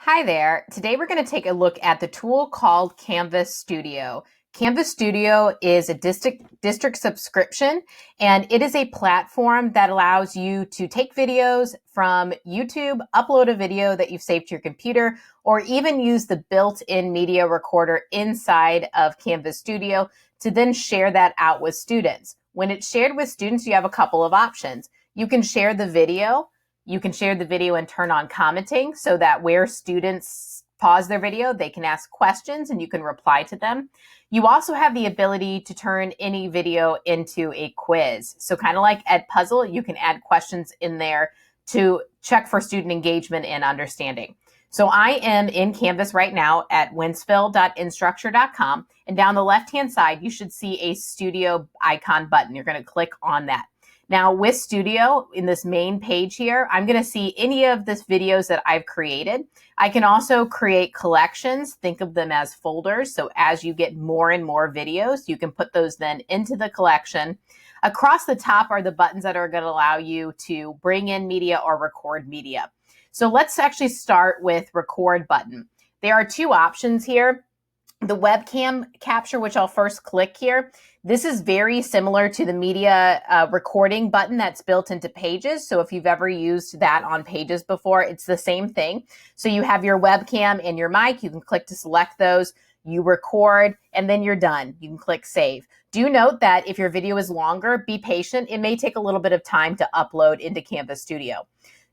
Hi there. Today we're going to take a look at the tool called Canvas Studio. Canvas Studio is a district subscription, and it is a platform that allows you to take videos from YouTube, upload a video that you've saved to your computer, or even use the built-in media recorder inside of Canvas Studio to then share that out with students. When it's shared with students, you have a couple of options. You can share the video. You can share the video and turn on commenting so that where students pause their video, they can ask questions and you can reply to them. You also have the ability to turn any video into a quiz. So kind of like Edpuzzle, you can add questions in there to check for student engagement and understanding. So I am in Canvas right now at wentzville.instructure.com, and down the left-hand side, you should see a studio icon button. You're going to click on that. Now with Studio, in this main page here, I'm going to see any of this videos that I've created. I can also create collections, think of them as folders. So as you get more and more videos, you can put those then into the collection. Across the top are the buttons that are going to allow you to bring in media or record media. So let's actually start with record button. There are two options here. The webcam capture, which I'll first click here. This is very similar to the media recording button that's built into Pages. So if you've ever used that on Pages before, it's the same thing. So you have your webcam and your mic. You can click to select those. You record, and then you're done. You can click save. Do note that if your video is longer, be patient. It may take a little bit of time to upload into Canvas Studio.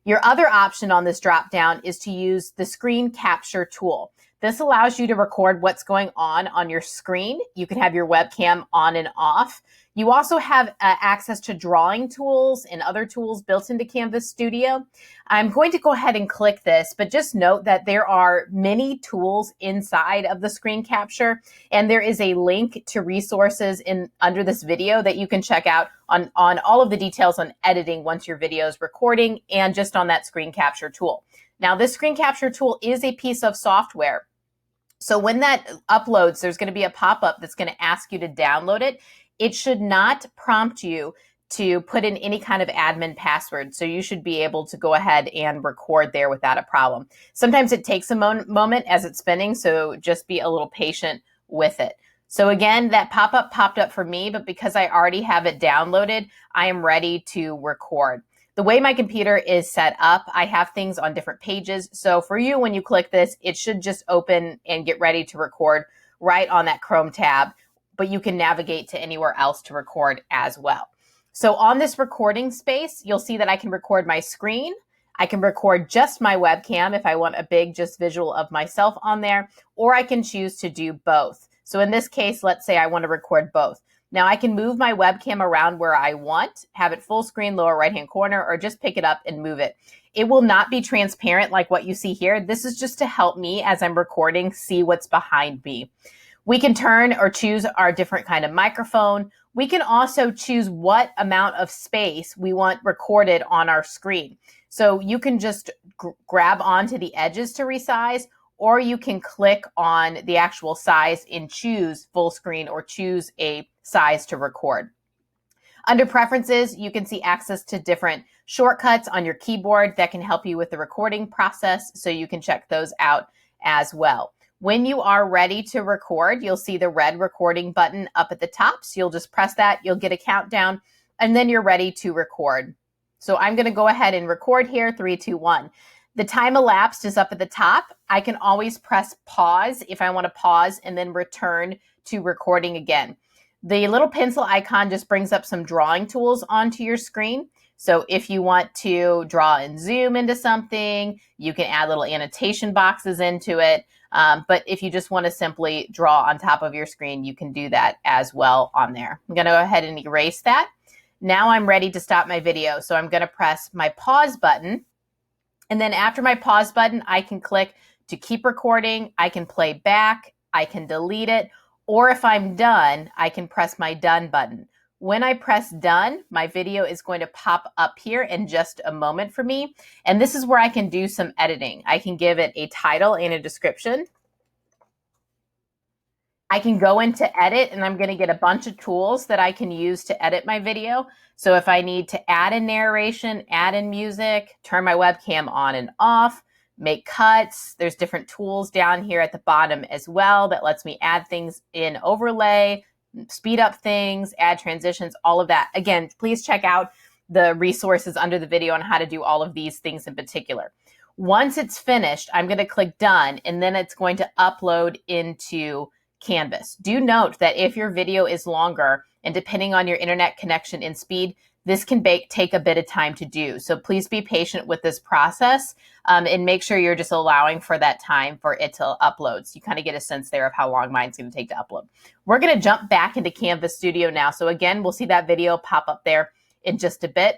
Your other option on this drop-down is to use the screen capture tool. This allows you to record what's going on your screen. You can have your webcam on and off. You also have access to drawing tools and other tools built into Canvas Studio. I'm going to go ahead and click this, but just note that there are many tools inside of the screen capture, and there is a link to resources under this video that you can check out on all of the details on editing once your video is recording and just on that screen capture tool. Now, this screen capture tool is a piece of software. So when that uploads, there's going to be a pop-up that's going to ask you to download it. It should not prompt you to put in any kind of admin password. So you should be able to go ahead and record there without a problem. Sometimes it takes a moment as it's spinning, so just be a little patient with it. So again, that pop-up popped up for me, but because I already have it downloaded, I am ready to record. The way my computer is set up, I have things on different pages. So for you, when you click this, it should just open and get ready to record right on that Chrome tab, but you can navigate to anywhere else to record as well. So on this recording space, you'll see that I can record my screen. I can record just my webcam if I want a big just visual of myself on there, or I can choose to do both. So in this case, let's say I want to record both. Now I can move my webcam around where I want, have it full screen, lower right-hand corner, or just pick it up and move it. It will not be transparent like what you see here. This is just to help me as I'm recording see what's behind me. We can turn or choose our different kind of microphone. We can also choose what amount of space we want recorded on our screen. So you can just grab onto the edges to resize, or you can click on the actual size and choose full screen or choose a size to record. Under preferences, you can see access to different shortcuts on your keyboard that can help you with the recording process, so you can check those out as well. When you are ready to record, you'll see the red recording button up at the top. So you'll just press that, you'll get a countdown, and then you're ready to record. So I'm going to go ahead and record here, 3, 2, 1. The time elapsed is up at the top. I can always press pause if I want to pause and then return to recording again. The little pencil icon just brings up some drawing tools onto your screen. So if you want to draw and zoom into something, you can add little annotation boxes into it. But if you just want to simply draw on top of your screen, you can do that as well on there. I'm going to go ahead and erase that. Now I'm ready to stop my video. So I'm going to press my pause button. And then after my pause button, I can click to keep recording. I can play back. I can delete it. Or if I'm done, I can press my done button. When I press done, my video is going to pop up here in just a moment for me. And this is where I can do some editing. I can give it a title and a description. I can go into edit, and I'm going to get a bunch of tools that I can use to edit my video. So if I need to add in narration, add in music, turn my webcam on and off, make cuts. There's different tools down here at the bottom as well that lets me add things in overlay, speed up things, add transitions, all of that. Again, please check out the resources under the video on how to do all of these things in particular. Once it's finished, I'm going to click done, and then it's going to upload into Canvas. Do note that if your video is longer, and depending on your internet connection and speed, this can take a bit of time to do. So please be patient with this process and make sure you're just allowing for that time for it to upload. So you kind of get a sense there of how long mine's going to take to upload. We're going to jump back into Canvas Studio now. So again, we'll see that video pop up there in just a bit.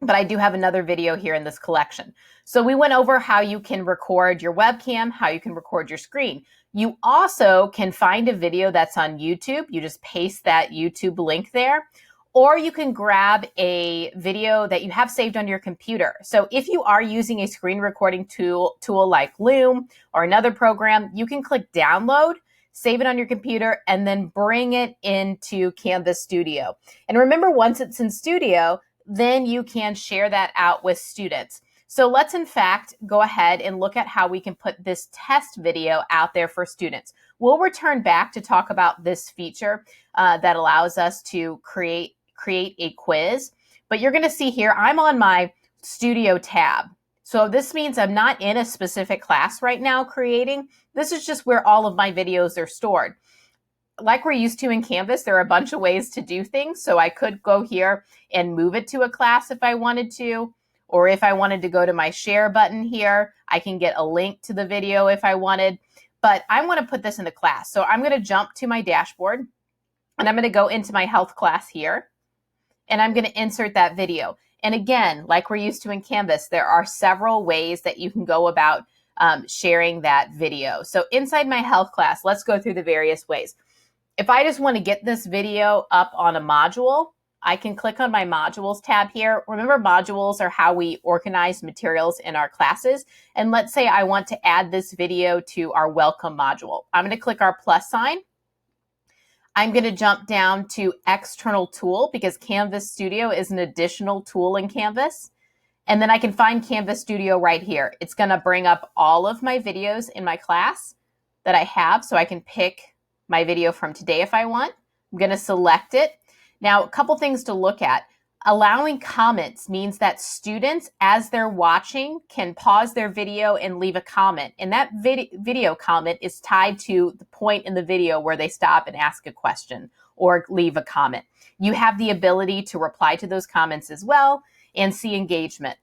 But I do have another video here in this collection. So we went over how you can record your webcam, how you can record your screen. You also can find a video that's on YouTube. You just paste that YouTube link there. Or you can grab a video that you have saved on your computer. So if you are using a screen recording tool like Loom or another program, you can click download, save it on your computer, and then bring it into Canvas Studio. And remember, once it's in Studio, then you can share that out with students. So let's in fact go ahead and look at how we can put this test video out there for students. We'll return back to talk about this feature that allows us to create a quiz. But you're going to see here, I'm on my Studio tab. So this means I'm not in a specific class right now creating. This is just where all of my videos are stored. Like we're used to in Canvas, there are a bunch of ways to do things. So I could go here and move it to a class if I wanted to, or if I wanted to go to my share button here, I can get a link to the video if I wanted, but I want to put this in the class. So I'm going to jump to my dashboard and I'm going to go into my health class here and I'm going to insert that video. And again, like we're used to in Canvas, there are several ways that you can go about sharing that video. So inside my health class, let's go through the various ways. If I just want to get this video up on a module, I can click on my modules tab here. Remember, modules are how we organize materials in our classes. And let's say I want to add this video to our welcome module. I'm going to click our plus sign. I'm going to jump down to external tool because Canvas Studio is an additional tool in Canvas. And then I can find Canvas Studio right here. It's going to bring up all of my videos in my class that I have. So I can pick my video from today if I want. I'm going to select it. Now, a couple things to look at. Allowing comments means that students, as they're watching, can pause their video and leave a comment. And that video comment is tied to the point in the video where they stop and ask a question or leave a comment. You have the ability to reply to those comments as well and see engagement.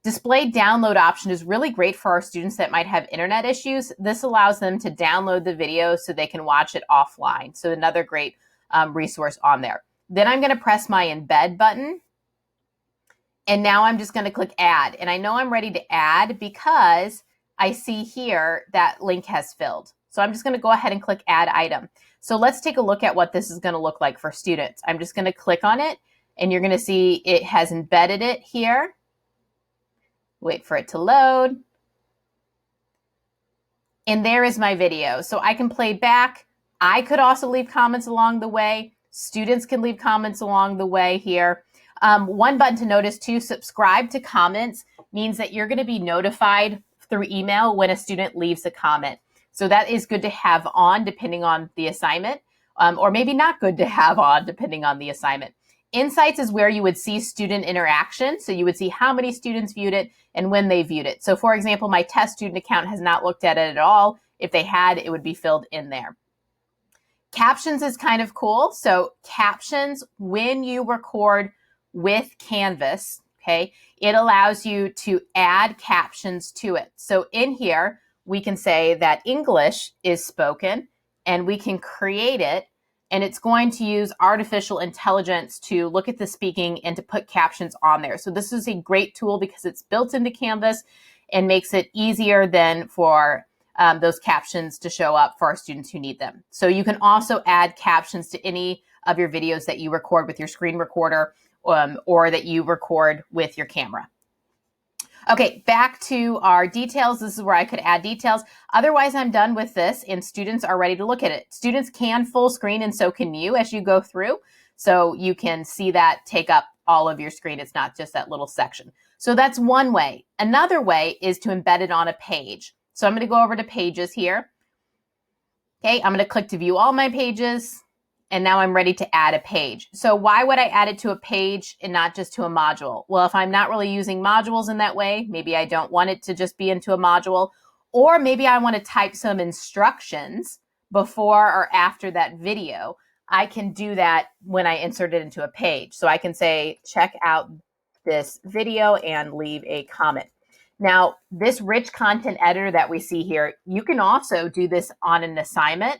Display download option is really great for our students that might have internet issues. This allows them to download the video so they can watch it offline. So another great resource on there. Then I'm going to press my embed button. And now I'm just going to click add. And I know I'm ready to add because I see here that link has filled. So I'm just going to go ahead and click add item. So let's take a look at what this is going to look like for students. I'm just going to click on it and you're going to see it has embedded it here. Wait for it to load. And there is my video. So I can play back. I could also leave comments along the way. Students can leave comments along the way here. One button to notice too, subscribe to comments means that you're going to be notified through email when a student leaves a comment. So that is good to have on depending on the assignment, or maybe not good to have on depending on the assignment. Insights is where you would see student interaction. So you would see how many students viewed it and when they viewed it. So for example, my test student account has not looked at it at all. If they had, it would be filled in there. Captions is kind of cool. So captions, when you record with Canvas, okay, it allows you to add captions to it. So in here, we can say that English is spoken and we can create it. And it's going to use artificial intelligence to look at the speaking and to put captions on there. So this is a great tool because it's built into Canvas and makes it easier than for those captions to show up for our students who need them. So you can also add captions to any of your videos that you record with your screen recorder or that you record with your camera. Okay, back to our details. This is where I could add details. Otherwise, I'm done with this and students are ready to look at it. Students can full screen and so can you as you go through. So you can see that take up all of your screen. It's not just that little section. So that's one way. Another way is to embed it on a page. So I'm going to go over to pages here. Okay, I'm going to click to view all my pages. And now I'm ready to add a page. So why would I add it to a page and not just to a module? Well, if I'm not really using modules in that way, maybe I don't want it to just be into a module, or maybe I want to type some instructions before or after that video. I can do that when I insert it into a page. So I can say, check out this video and leave a comment. Now, this rich content editor that we see here, you can also do this on an assignment,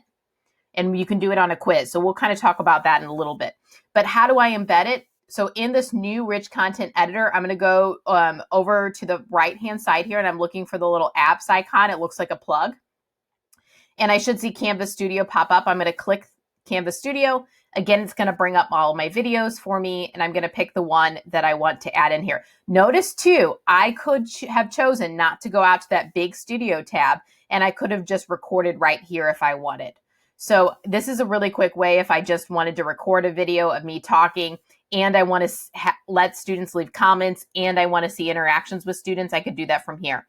and you can do it on a quiz. So we'll kind of talk about that in a little bit. But how do I embed it? So in this new rich content editor, I'm going to go over to the right-hand side here, and I'm looking for the little apps icon. It looks like a plug. And I should see Canvas Studio pop up. I'm going to click Canvas Studio. Again, it's going to bring up all of my videos for me, and I'm going to pick the one that I want to add in here. Notice too, I could have chosen not to go out to that big studio tab, and I could have just recorded right here if I wanted. So this is a really quick way if I just wanted to record a video of me talking and I want to let students leave comments and I want to see interactions with students, I could do that from here.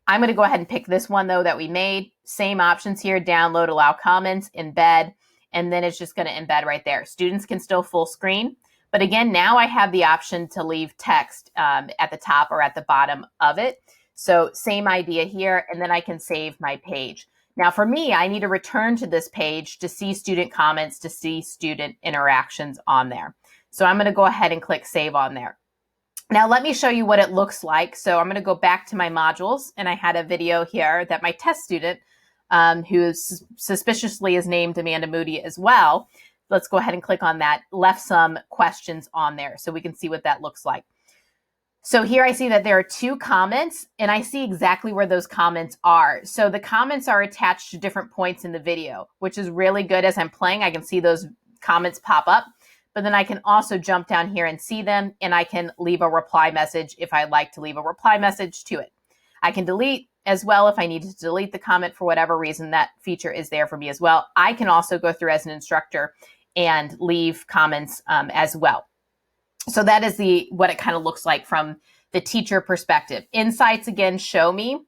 I'm going to go ahead and pick this one though that we made. Same options here, download, allow comments, embed, and then it's just going to embed right there. Students can still full screen, but again, now I have the option to leave text at the top or at the bottom of it. So same idea here, and then I can save my page. Now for me, I need to return to this page to see student comments, to see student interactions on there. So I'm going to go ahead and click save on there. Now let me show you what it looks like. So I'm going to go back to my modules, and I had a video here that my test student, who suspiciously is named Amanda Moody as well, let's go ahead and click on that, left some questions on there so we can see what that looks like. So here I see that there are 2 comments, and I see exactly where those comments are. So the comments are attached to different points in the video, which is really good. As I'm playing, I can see those comments pop up, but then I can also jump down here and see them, and I can leave a reply message if I'd like to leave a reply message to it. I can delete as well if I need to delete the comment for whatever reason. That feature is there for me as well. I can also go through as an instructor and leave comments as well. So that is what it kind of looks like from the teacher perspective. Insights, again, show me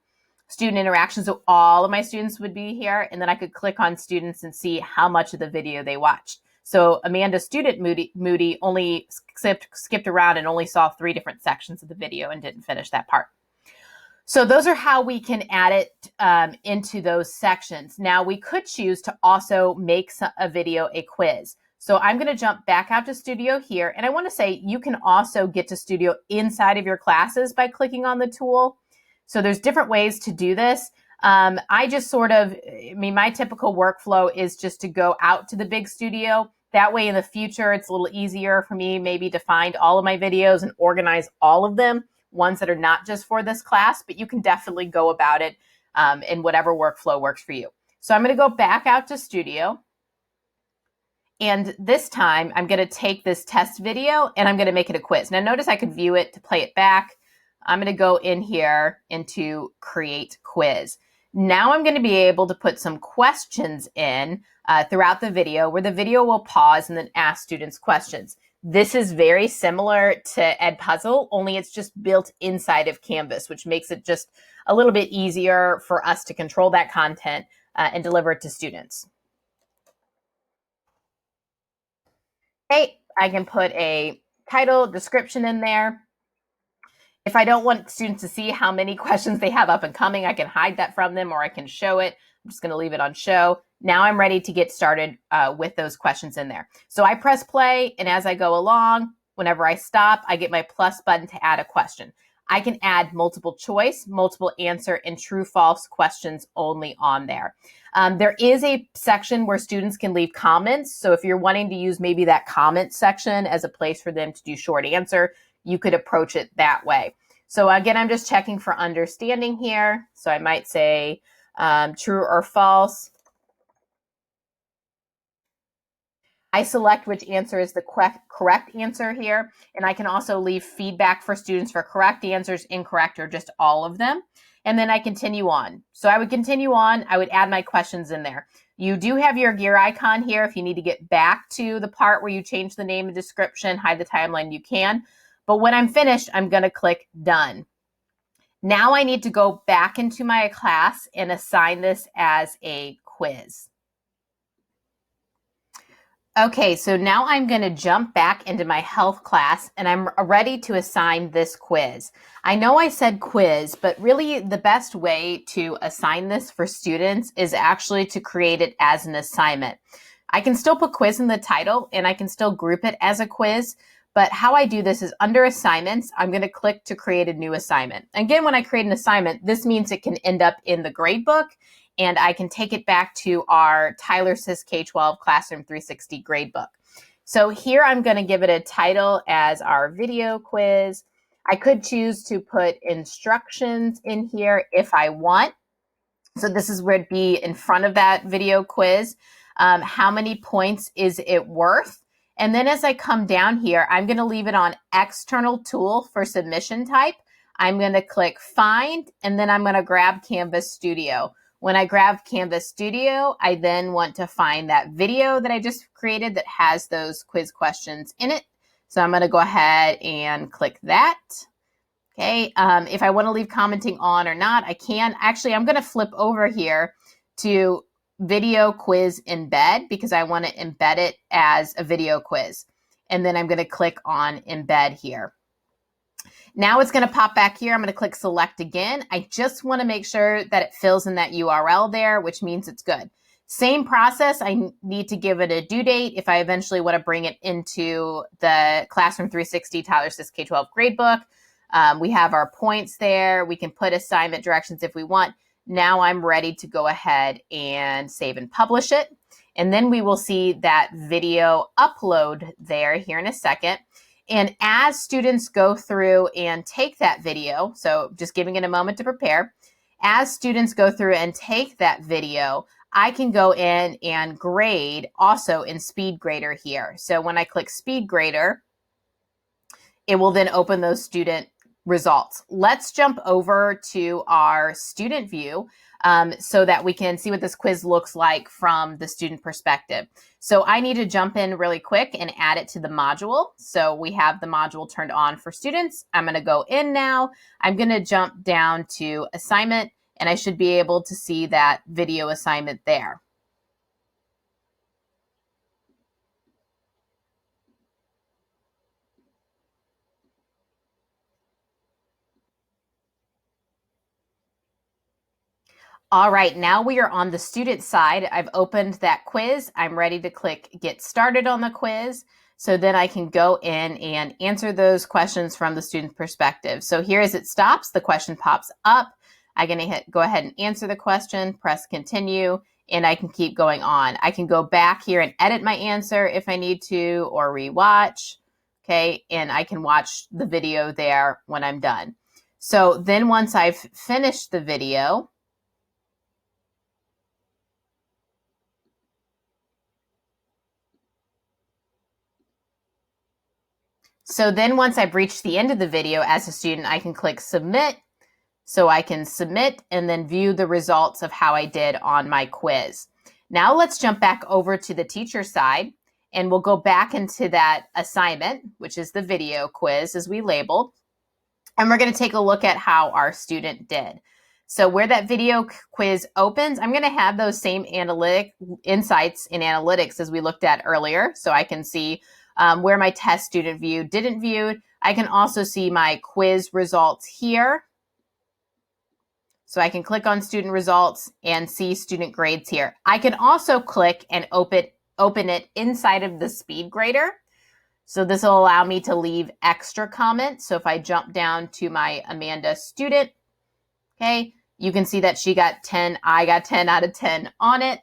student interactions. So all of my students would be here, and then I could click on students and see how much of the video they watched. So Amanda student Moody only skipped around and only saw 3 different sections of the video and didn't finish that part. So those are how we can add it into those sections. Now we could choose to also make a video a quiz. So I'm going to jump back out to Studio here. And I want to say you can also get to Studio inside of your classes by clicking on the tool. So there's different ways to do this. I just my typical workflow is just to go out to the big studio. That way in the future, it's a little easier for me maybe to find all of my videos and organize all of them, ones that are not just for this class, but you can definitely go about it in whatever workflow works for you. So I'm going to go back out to Studio. And this time I'm going to take this test video and I'm going to make it a quiz. Now notice I could view it to play it back. I'm going to go in here into create quiz. Now I'm going to be able to put some questions in throughout the video where the video will pause and then ask students questions. This is very similar to Edpuzzle, only it's just built inside of Canvas, which makes it just a little bit easier for us to control that content and deliver it to students. Okay, I can put a title, description in there. If I don't want students to see how many questions they have up and coming, I can hide that from them or I can show it. I'm just going to leave it on show. Now I'm ready to get started with those questions in there. So I press play, and as I go along, whenever I stop, I get my plus button to add a question. I can add multiple choice, multiple answer, and true false questions only on there. There is a section where students can leave comments. So if you're wanting to use maybe that comment section as a place for them to do short answer, you could approach it that way. So again, I'm just checking for understanding here. So I might say true or false. I select which answer is the correct answer here, and I can also leave feedback for students for correct answers, incorrect, or just all of them. And then I continue on. So I would continue on. I would add my questions in there. You do have your gear icon here if you need to get back to the part where you change the name and description, hide the timeline, you can. But when I'm finished, I'm going to click done. Now I need to go back into my class and assign this as a quiz. Okay, so now I'm going to jump back into my health class and I'm ready to assign this quiz. I know I said quiz, but really the best way to assign this for students is actually to create it as an assignment. I can still put quiz in the title and I can still group it as a quiz, but how I do this is under assignments, I'm going to click to create a new assignment. Again, when I create an assignment, this means it can end up in the gradebook and I can take it back to our Tyler Sys K-12 Classroom 360 gradebook. So here I'm going to give it a title as our video quiz. I could choose to put instructions in here if I want. So this is where it'd be in front of that video quiz. How many points is it worth? And then as I come down here, I'm going to leave it on external tool for submission type. I'm going to click find, and then I'm going to grab Canvas Studio. When I grab Canvas Studio, I then want to find that video that I just created that has those quiz questions in it. So I'm going to go ahead and click that. Okay, if I want to leave commenting on or not, I can. Actually, I'm going to flip over here to video quiz embed because I want to embed it as a video quiz. And then I'm going to click on embed here. Now it's going to pop back here. I'm going to click select again. I just want to make sure that it fills in that URL there, which means it's good. Same process. I need to give it a due date if I eventually want to bring it into the Classroom 360 Tyler Sys K-12 gradebook. We have our points there. We can put assignment directions if we want. Now I'm ready to go ahead and save and publish it. And then we will see that video upload there here in a second. And as students go through and take that video, so just giving it a moment to prepare, as students go through and take that video, I can go in and grade also in Speed Grader here. So when I click Speed Grader, it will then open those student results. Let's jump over to our student view so that we can see what this quiz looks like from the student perspective. So I need to jump in really quick and add it to the module. So we have the module turned on for students. I'm going to go in now. I'm going to jump down to assignment, and I should be able to see that video assignment there. All right, now we are on the student side. I've opened that quiz. I'm ready to click Get Started on the quiz. So then I can go in and answer those questions from the student perspective. So here as it stops, the question pops up. I'm gonna go ahead and answer the question, press continue, and I can keep going on. I can go back here and edit my answer if I need to, or rewatch, okay? And I can watch the video there when I'm done. So then once I've finished the video, once I've reached the end of the video as a student, I can click submit. So I can submit and then view the results of how I did on my quiz. Now let's jump back over to the teacher side and we'll go back into that assignment, which is the video quiz as we labeled. And we're going to take a look at how our student did. So where that video quiz opens, I'm going to have those same analytic insights in analytics as we looked at earlier. So I can see where my test student view didn't view. I can also see my quiz results here. So I can click on student results and see student grades here. I can also click and open it inside of the Speed Grader. So this will allow me to leave extra comments. So if I jump down to my Amanda student, okay, you can see that she got 10, I got 10 out of 10 on it.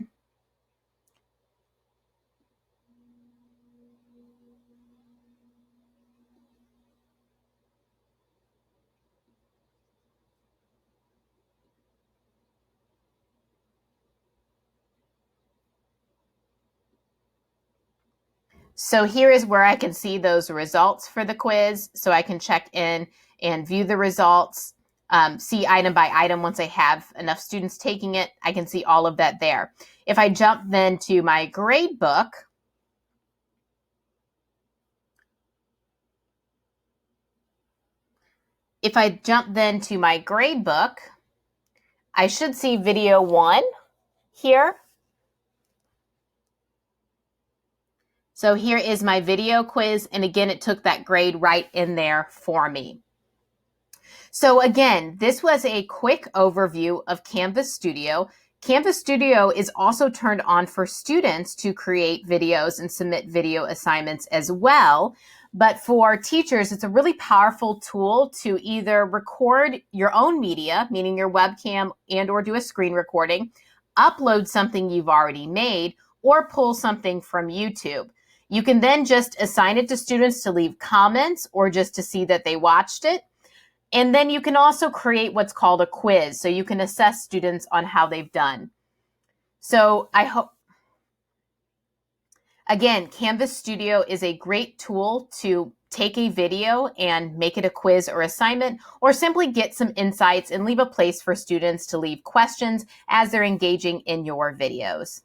So here is where I can see those results for the quiz. So I can check in and view the results, see item by item once I have enough students taking it. I can see all of that there. If I jump then to my grade book, If I jump then to my grade book, I should see video 1 here. So here is my video quiz, and again, it took that grade right in there for me. So again, this was a quick overview of Canvas Studio. Canvas Studio is also turned on for students to create videos and submit video assignments as well. But for teachers, it's a really powerful tool to either record your own media, meaning your webcam, and or do a screen recording, upload something you've already made, or pull something from YouTube. You can then just assign it to students to leave comments or just to see that they watched it. And then you can also create what's called a quiz, so you can assess students on how they've done. So I hope, again, Canvas Studio is a great tool to take a video and make it a quiz or assignment, or simply get some insights and leave a place for students to leave questions as they're engaging in your videos.